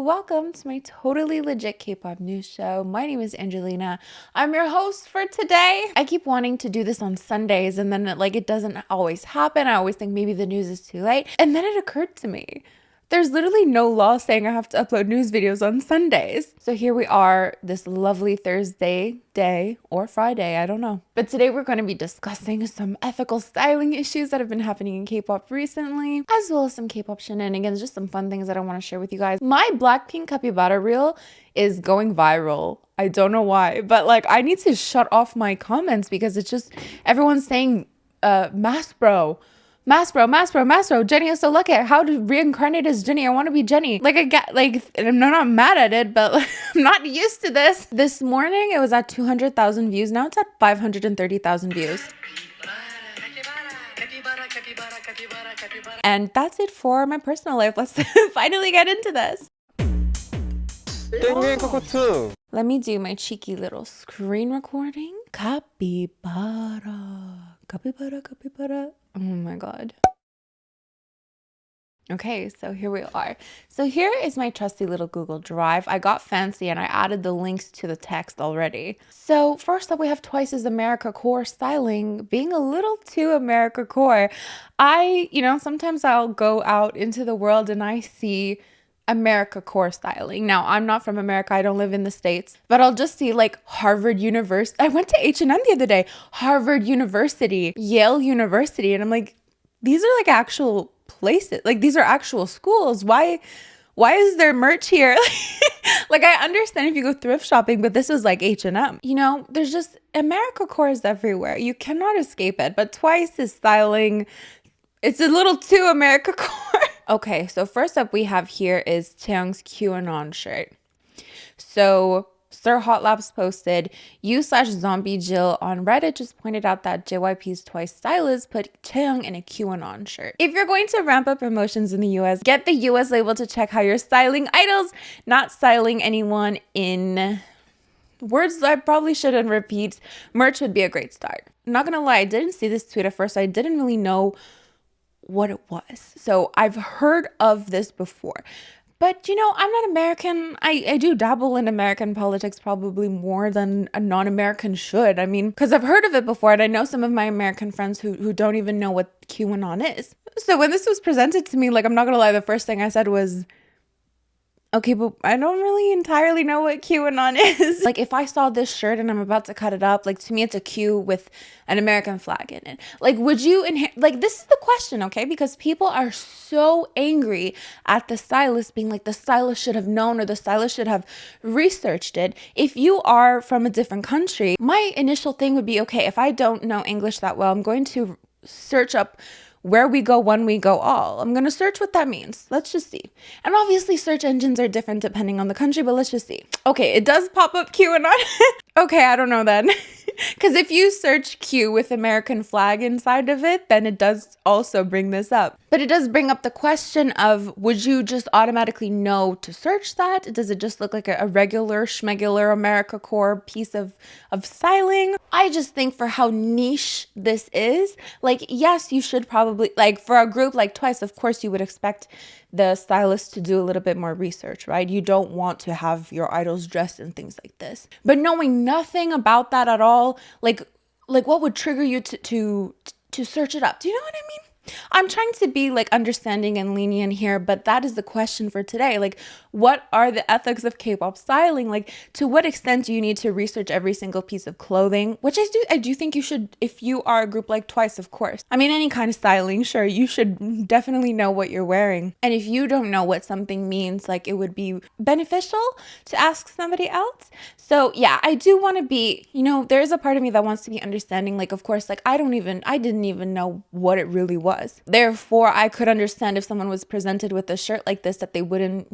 welcome to my totally legit K-pop news show. My name is Angelina. I'm your host for today. I keep wanting to do this on Sundays and then it doesn't always happen. I always think maybe the news is too late. And then it occurred to me, there's literally no law saying I have to upload news videos on Sundays. So here we are, this lovely Thursday day or Friday, I don't know. But today we're going to be discussing some ethical styling issues that have been happening in K-pop recently, as well as some K-pop shenanigans, just some fun things that I want to share with you guys. My BLACKPINK Kep1er reel is going viral. I don't know why, but I need to shut off my comments because it's just everyone's saying mask bro, Jenny is so lucky. How to reincarnate as Jenny? I want to be Jenny. And I'm not mad at it, but I'm not used to this. This morning it was at 200,000 views. Now it's at 530,000 views. And that's it for my personal life. Let's finally get into this. Let me do my cheeky little screen recording. Capybara. Oh my god. Okay, so here we are. So here is my trusty little Google Drive. I got fancy and I added the links to the text already. So first up we have Twice's AmericaCore styling being a little too AmericaCore. Sometimes I'll go out into the world and I see AmericaCore styling. Now, I'm not from America. I don't live in the States, but I'll just see Harvard University. I went to H&M the other day, Harvard University, Yale University. And I'm like, these are actual places. These are actual schools. Why is there merch here? I understand if you go thrift shopping, but this is H&M. There's just AmericaCore is everywhere. You cannot escape it, but Twice is styling. It's a little too AmericaCore. Okay, so first up we have here is Chaeyoung's QAnon shirt. So Sir Hot Labs posted, you/Zombie Jill on Reddit just pointed out that JYP's Twice stylist put Chaeyoung in a QAnon shirt. If you're going to ramp up promotions in the US, get the US label to check how you're styling idols, not styling anyone in words I probably shouldn't repeat. Merch would be a great start. I'm not gonna lie, I didn't see this tweet at first. I didn't really know what it was. So I've heard of this before, but I'm not American. I do dabble in American politics probably more than a non-American should. I mean, because I've heard of it before and I know some of my American friends who don't even know what QAnon is. So when this was presented to me, I'm not gonna lie, the first thing I said was, okay, but I don't really entirely know what QAnon is. If I saw this shirt and I'm about to cut it up, to me, it's a Q with an American flag in it. Would you this is the question, okay? Because people are so angry at the stylist being the stylist should have known or the stylist should have researched it. If you are from a different country, my initial thing would be, okay, if I don't know English that well, I'm going to search up where we go, one we go all. I'm going to search what that means. Let's just see. And obviously search engines are different depending on the country, but let's just see. Okay, it does pop up QAnon. Okay, I don't know then. Because if you search Q with American flag inside of it, then it does also bring this up. But it does bring up the question of, would you just automatically know to search that? Does it just look like a regular schmegular AmericaCore piece of styling? I just think for how niche this is, yes, you should probably, for a group like Twice, of course you would expect the stylist to do a little bit more research, right? You don't want to have your idols dressed in things like this. But knowing nothing about that at all, what would trigger you to search it up? Do you know what I mean? I'm trying to be understanding and lenient here, but that is the question for today. What are the ethics of K-pop styling? To what extent do you need to research every single piece of clothing? Which I do think you should, if you are a group like Twice, of course. I mean, any kind of styling, sure, you should definitely know what you're wearing. And if you don't know what something means, it would be beneficial to ask somebody else. So yeah, I do want to be, there is a part of me that wants to be understanding. Of course, I didn't even know what it really was. Therefore, I could understand if someone was presented with a shirt like this that they wouldn't,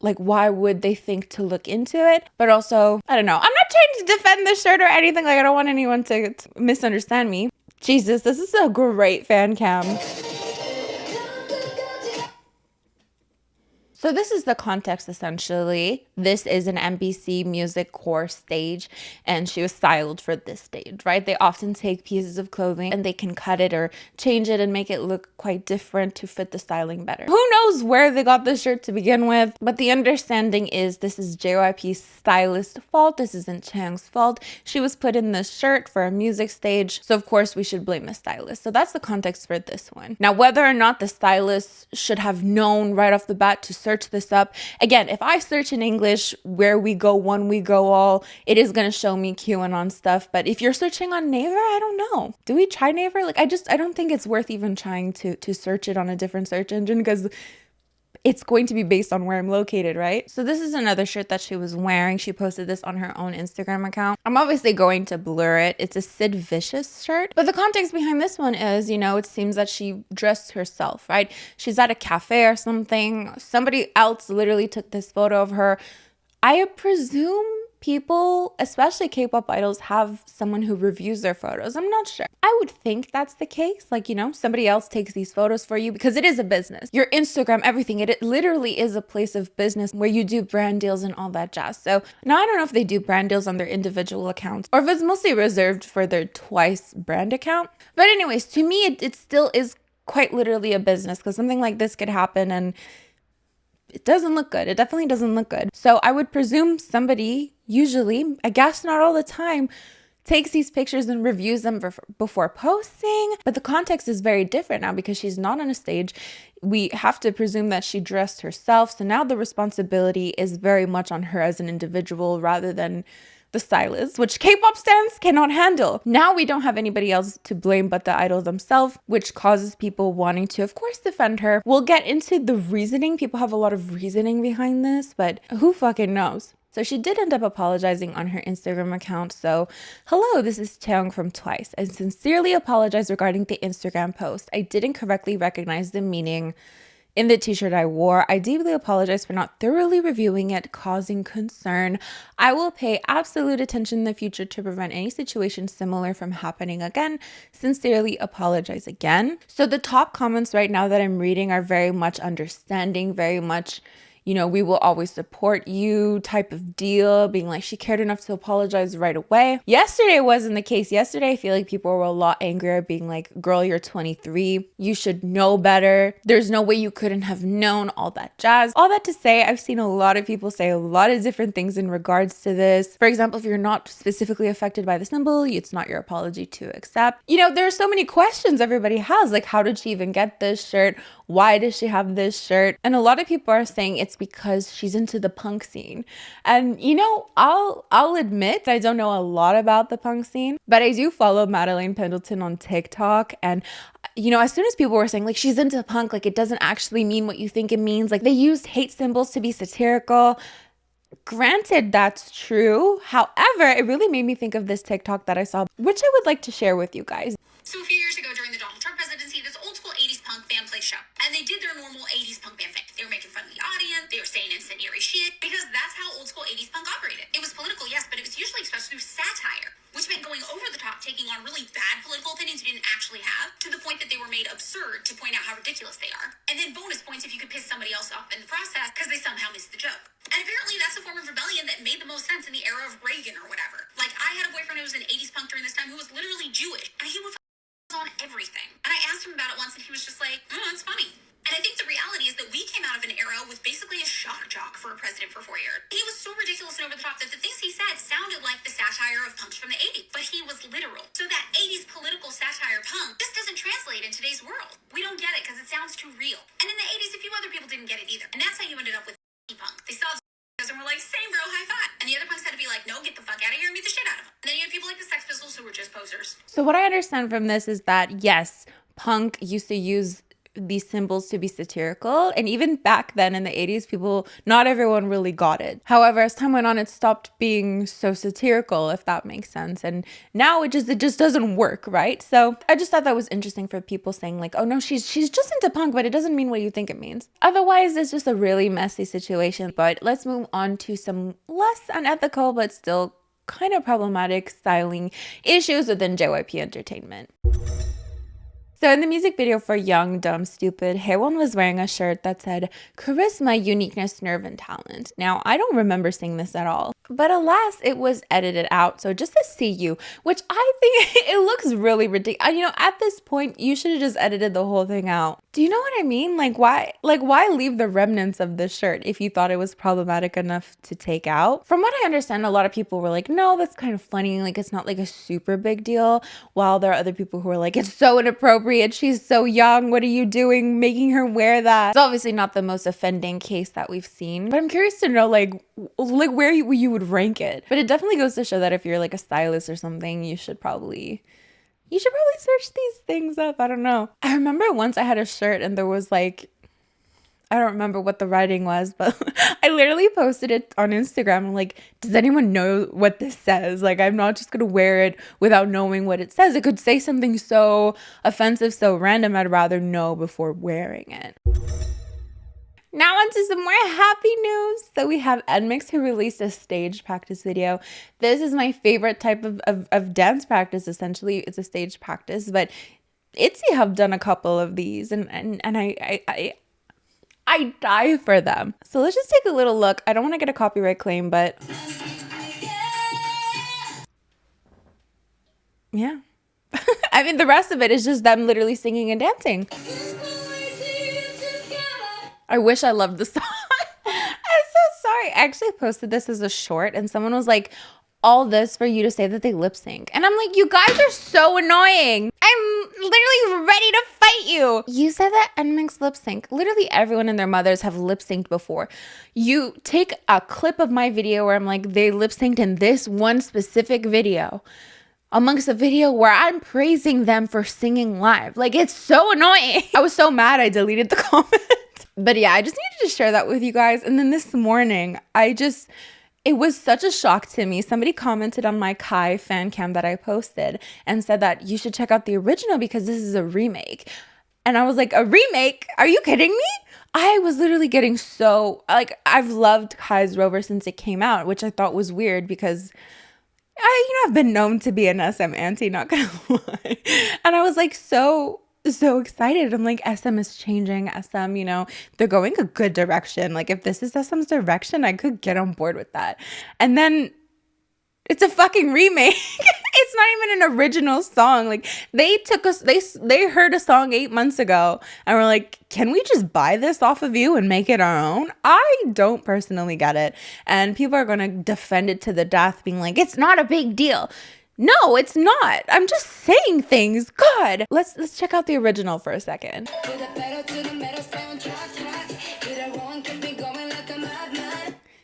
why would they think to look into it? But also, I don't know. I'm not trying to defend the shirt or anything. I don't want anyone to misunderstand me. Jesus, this is a great fan cam. So this is the context essentially. This is an MBC music core stage and she was styled for this stage, right? They often take pieces of clothing and they can cut it or change it and make it look quite different to fit the styling better. Who knows where they got this shirt to begin with, but the understanding is this is JYP's stylist's fault. This isn't Chaeyoung's fault. She was put in this shirt for a music stage, so of course we should blame the stylist. So that's the context for this one. Now, whether or not the stylist should have known right off the bat to search this up, again, if I search in English where we go one, we go all, it is going to show me QAnon stuff. But if you're searching on Naver, I don't know. Do we try Naver? Like, I don't think it's worth even trying to search it on a different search engine because it's going to be based on where I'm located, right? So this is another shirt that she was wearing. She posted this on her own Instagram account. I'm obviously going to blur it. It's a Sid Vicious shirt. But the context behind this one is, you know, it seems that she dressed herself, right? She's at a cafe or something. Somebody else literally took this photo of her. I presume people, especially K-pop idols, have someone who reviews their photos. I'm not sure. I would think that's the case. Like, you know, somebody else takes these photos for you because it is a business. Your Instagram, everything, it literally is a place of business where you do brand deals and all that jazz. So now I don't know if they do brand deals on their individual accounts or if it's mostly reserved for their Twice brand account. But anyways, to me, it still is quite literally a business because something like this could happen and it doesn't look good. It definitely doesn't look good. So I would presume somebody, usually, I guess not all the time, takes these pictures and reviews them before posting. But the context is very different now because she's not on a stage. We have to presume that she dressed herself. So now the responsibility is very much on her as an individual rather than the stylist, which K-pop stans cannot handle. Now we don't have anybody else to blame but the idol themselves, which causes people wanting to, of course, defend her. We'll get into the reasoning. People have a lot of reasoning behind this, but who fucking knows? So she did end up apologizing on her Instagram account. So, hello, this is Chaeyoung from Twice. I sincerely apologize regarding the Instagram post. I didn't correctly recognize the meaning in the t-shirt I wore. I deeply apologize for not thoroughly reviewing it, causing concern. I will pay absolute attention in the future to prevent any situation similar from happening again. Sincerely apologize again. So the top comments right now that I'm reading are very much understanding, very much, you know, we will always support you type of deal, being like, she cared enough to apologize right away. Yesterday wasn't the case. Yesterday, I feel like people were a lot angrier, being like, girl, you're 23. You should know better. There's no way you couldn't have known, all that jazz. All that to say, I've seen a lot of people say a lot of different things in regards to this. For example, if you're not specifically affected by the symbol, it's not your apology to accept. You know, there are so many questions everybody has, like, how did she even get this shirt? Why does she have this shirt? And a lot of people are saying it's because she's into the punk scene. And you know, I'll admit I don't know a lot about the punk scene, but I do follow Madeline Pendleton on TikTok. And you know, as soon as people were saying like she's into punk, like it doesn't actually mean what you think it means, like they used hate symbols to be satirical. Granted, that's true. However, it really made me think of this TikTok that I saw, which I would like to share with you guys. So a few years ago during the Donald Trump presidency, this old school 80s punk band played show. And they did their normal 80s punk band thing. They were making fun of the audience. They were saying incendiary shit. Because that's how old school 80s punk operated. It was political, yes, but it was usually expressed through satire. Which meant going over the top, taking on really bad political opinions you didn't actually have, to the point that they were made absurd to point out how ridiculous they are. And then bonus points if you could piss somebody else off in the process because they somehow missed the joke. And apparently that's a form of rebellion that made the most sense in the era of Reagan or whatever. Like, I had a boyfriend who was an 80s punk during this time who was literally Jewish. And he would on everything. And I asked him about it once and he was just like, oh, it's funny. And I think the reality is that we came out of an era with basically a shock jock for a president for 4 years. He was so ridiculous and over the top that the things he said sounded like the satire of punks from the 80s, but he was literal. So that 80s political satire punk just doesn't translate in today's world. We don't get it because it sounds too real. And in the 80s, a few other people didn't get it either. And that's how you ended up with punk. They saw and we're like, same bro, high five. And the other punks had to be like, no, get the fuck out of here and beat the shit out of them. And then you had people like the Sex Pistols who were just posers. So what I understand from this is that, yes, punk used to use these symbols to be satirical. And even back then in the 80s, people, not everyone really got it. However, as time went on, it stopped being so satirical, if that makes sense. And now it just doesn't work, right? So I just thought that was interesting for people saying like, oh no, she's just into punk, but it doesn't mean what you think it means. Otherwise, it's just a really messy situation. But let's move on to some less unethical, but still kind of problematic styling issues within JYP Entertainment. So in the music video for Young, Dumb, Stupid, Haewon was wearing a shirt that said charisma, uniqueness, nerve, and talent. Now, I don't remember seeing this at all, but alas, it was edited out. So just to see you, which I think it looks really ridiculous. You know, at this point, you should have just edited the whole thing out. Do you know what I mean? Like why leave the remnants of this shirt if you thought it was problematic enough to take out? From what I understand, a lot of people were like, no, that's kind of funny. Like it's not like a super big deal. While there are other people who are like, it's so inappropriate. She's so young. What are you doing making her wear that? It's obviously not the most offending case that we've seen, but I'm curious to know like where you would rank it. But it definitely goes to show that if you're like a stylist or something, you should probably search these things up. I don't know. I remember once I had a shirt and there was like, I don't remember what the writing was, but I literally posted it on Instagram. I'm like, does anyone know what this says? Like, I'm not just going to wear it without knowing what it says. It could say something so offensive, so random. I'd rather know before wearing it. Now on to some more happy news. So we have Nmixx who released a stage practice video. This is my favorite type of dance practice. Essentially, it's a stage practice, but ITZY have done a couple of these and I die for them. So let's just take a little look. I don't want to get a copyright claim, but yeah. I mean, the rest of it is just them literally singing and dancing. I wish I loved the song. I'm so sorry. I actually posted this as a short and someone was like, all this for you to say that they lip sync. And I'm like, you guys are so annoying. I'm literally ready to fight you. You said that Nmixx lip sync. Literally everyone and their mothers have lip synced before. You take a clip of my video where I'm like, they lip synced in this one specific video amongst a video where I'm praising them for singing live. Like, it's so annoying. I was so mad I deleted the comment. But yeah, I just needed to share that with you guys. And then this morning, it was such a shock to me. Somebody commented on my Kai fan cam that I posted and said that you should check out the original because this is a remake. And I was like, a remake? Are you kidding me? I was literally getting so, like, I've loved Kai's Rover since it came out, which I thought was weird because I've been known to be an SM auntie, not gonna lie. And I was like so excited. I'm like, SM is changing. SM, they're going a good direction. Like, if this is SM's direction, I could get on board with that. And then it's a fucking remake. It's not even an original song. Like, they heard a song 8 months ago and were like, can we just buy this off of you and make it our own? I don't personally get it. And people are going to defend it to the death, being like, it's not a big deal. No, it's not. I'm just saying things. God. Let's check out the original for a second.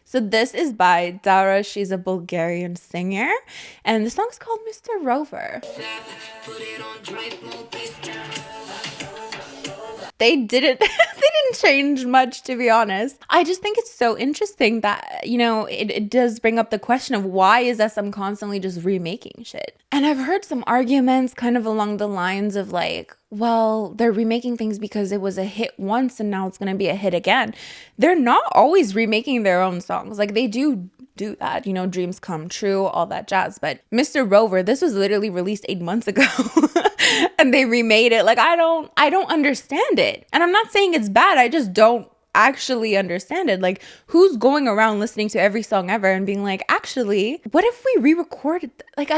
So this is by Dara. She's a Bulgarian singer. And the song's called Mr. Rover. They didn't change much, to be honest. I just think it's so interesting that, it does bring up the question of why is SM constantly just remaking shit? And I've heard some arguments kind of along the lines of like, well, they're remaking things because it was a hit once and now it's going to be a hit again. They're not always remaking their own songs. Like, they do that, dreams come true, all that jazz. But Mr. Rover, this was literally released 8 months ago and they remade it. Like, I don't understand it. And I'm not saying it's bad. I just don't actually understand it. Like, who's going around listening to every song ever and being like, actually, what if we re-recorded like,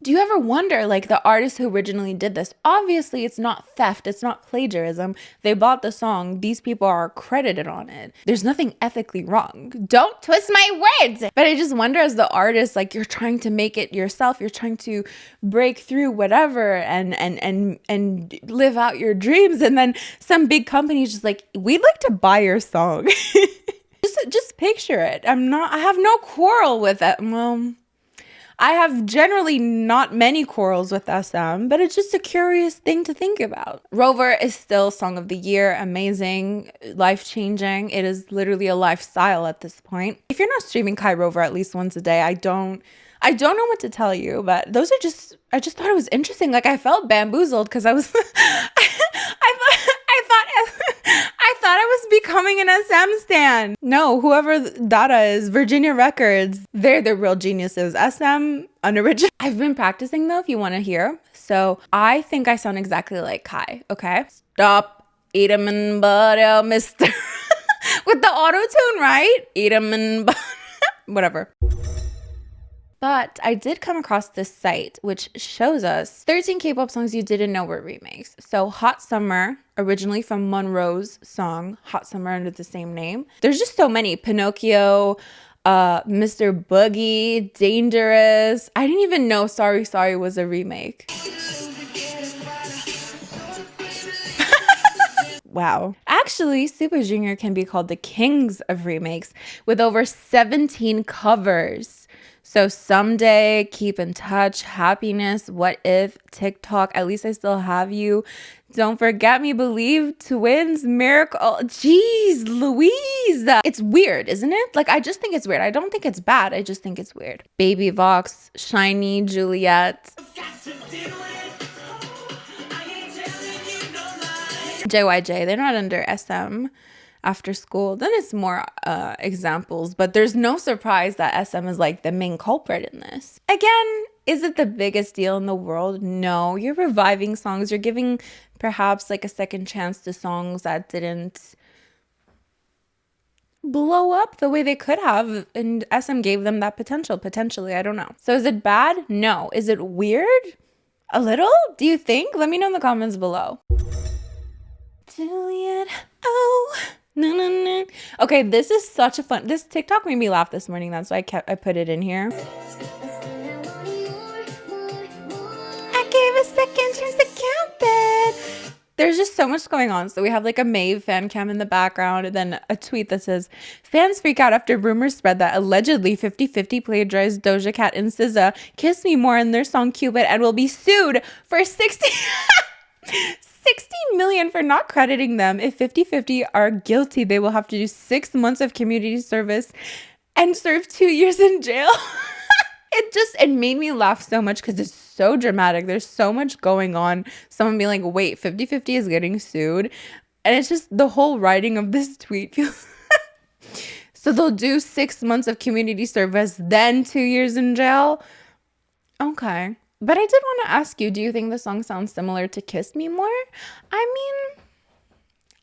do you ever wonder, like, the artist who originally did this, obviously it's not theft, it's not plagiarism. They bought the song. These people are credited on it. There's nothing ethically wrong. Don't twist my words. But I just wonder, as the artist, like, you're trying to make it yourself. You're trying to break through whatever and live out your dreams. And then some big company's just like, we'd like to buy your song. Just picture it. I have no quarrel with it. Well, I have generally not many quarrels with SM, but it's just a curious thing to think about. Rover is still Song of the Year, amazing, life-changing. It is literally a lifestyle at this point. If you're not streaming Kai Rover at least once a day, I don't know what to tell you, but I just thought it was interesting. Like, I felt bamboozled because I thought thought I was becoming an SM stan. No, whoever Dada is, Virginia Records, they're the real geniuses. SM, unoriginal. I've been practicing though, if you want to hear. So I think I sound exactly like Kai, okay? Stop, eat 'em and butt out, mister. With the auto-tune, right? Eat 'em and butt. Whatever. But I did come across this site which shows us 13 K-pop songs you didn't know were remakes. So Hot Summer, originally from Monroe's song Hot Summer under the same name. There's just so many. Pinocchio, Mr. Boogie, Dangerous. I didn't even know Sorry Sorry was a remake. Wow. Actually, Super Junior can be called the kings of remakes with over 17 covers. So Someday, Keep in Touch, Happiness, What If, TikTok, At Least I Still Have You, Don't Forget Me, Believe, Twins, Miracle. Jeez Louise. It's weird, isn't it? Like, I just think it's weird. I don't think it's bad. I just think it's weird. Baby Vox, Shiny, Juliet. JYJ, they're not under SM after school. Then it's more examples, but there's no surprise that SM is like the main culprit in this. Again, is it the biggest deal in the world? No, you're reviving songs. You're giving perhaps like a second chance to songs that didn't blow up the way they could have, and SM gave them that potentially. I don't know. So is it bad? No. Is it weird? A little? Do you think? Let me know in the comments below. Juliet, oh, no. Okay, this is such a fun. This TikTok made me laugh this morning. That's why I put it in here. I gave a second chance to Cupid. There's just so much going on. So we have like a Maeve fan cam in the background, and then a tweet that says, fans freak out after rumors spread that allegedly 50/50 plagiarized Doja Cat and SZA Kiss Me More in their song Cupid and will be sued for 60 million for not crediting them. If 50/50 are guilty, they will have to do 6 months of community service and serve 2 years in jail. It made me laugh so much because it's so dramatic. There's so much going on. Someone being like, wait, 50/50 is getting sued. And it's just the whole writing of this tweet feels so they'll do 6 months of community service, then 2 years in jail. Okay. But I did want to ask you, do you think the song sounds similar to Kiss Me More? I mean,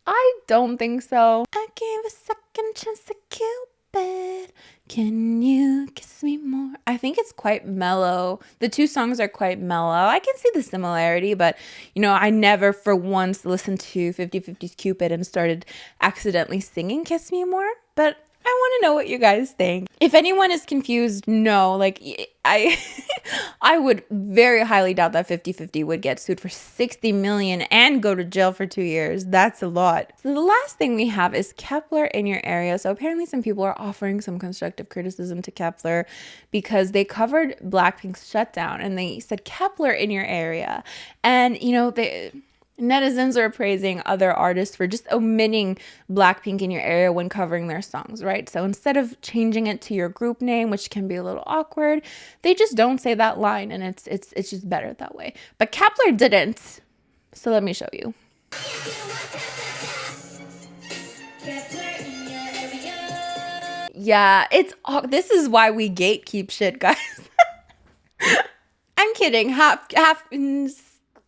I don't think so. I gave a second chance to Cupid. Can you kiss me more? I think it's quite mellow. The two songs are quite mellow. I can see the similarity, but you know, I never for once listened to 50/50's Cupid and started accidentally singing Kiss Me More. But I want to know what you guys think. If anyone is confused, no, like I would very highly doubt that 50/50 would get sued for 60 million and go to jail for 2 years. That's a lot. So the last thing we have is Kep1er in your area. So apparently some people are offering some constructive criticism to Kep1er because they covered BLACKPINK's shutdown and they said Kep1er in your area. And you know, netizens are praising other artists for just omitting BLACKPINK in your area when covering their songs, right? So instead of changing it to your group name, which can be a little awkward, they just don't say that line, and it's just better that way. But Kep1er didn't. So let me show you. Yeah, this is why we gatekeep shit, guys. I'm kidding. Half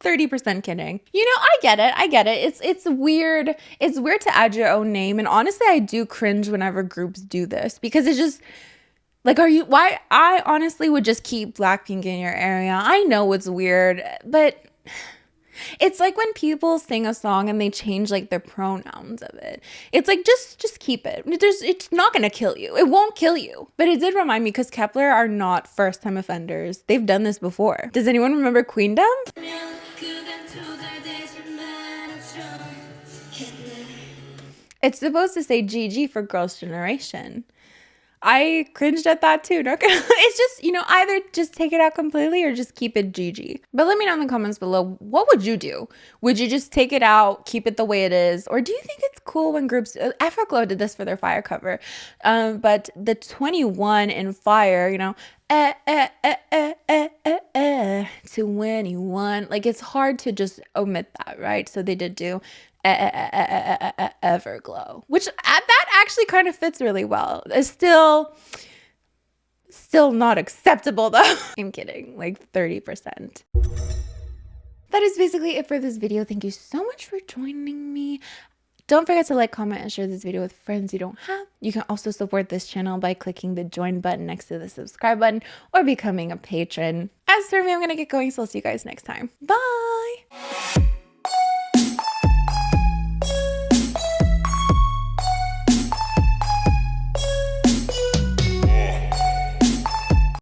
30% kidding. You know, I get it. It's weird. It's weird to add your own name. And honestly, I do cringe whenever groups do this because it's just like, why? I honestly would just keep BLACKPINK in your area. I know it's weird, but it's like when people sing a song and they change like the pronouns of it. It's like, just keep it. It's not going to kill you. It won't kill you. But it did remind me because Kep1er are not first time offenders. They've done this before. Does anyone remember Queendom? It's supposed to say GG for Girls' Generation. I cringed at that too. Not gonna, it's just, you know, either just take it out completely or just keep it GG. But let me know in the comments below, what would you do? Would you just take it out, keep it the way it is? Or do you think it's cool when groups, Afterglow did this for their Fire cover, but the 21 in Fire, you know, 21, like it's hard to just omit that, right? So they did do Everglow, which that actually kind of fits really well. It's still not acceptable though. I'm kidding, like 30%. That is basically it for this video. Thank you so much for joining me. Don't forget to like, comment, and share this video with friends you don't have. You can also support this channel by clicking the join button next to the subscribe button or becoming a patron. As for me, I'm gonna get going, so I'll see you guys next time. Bye!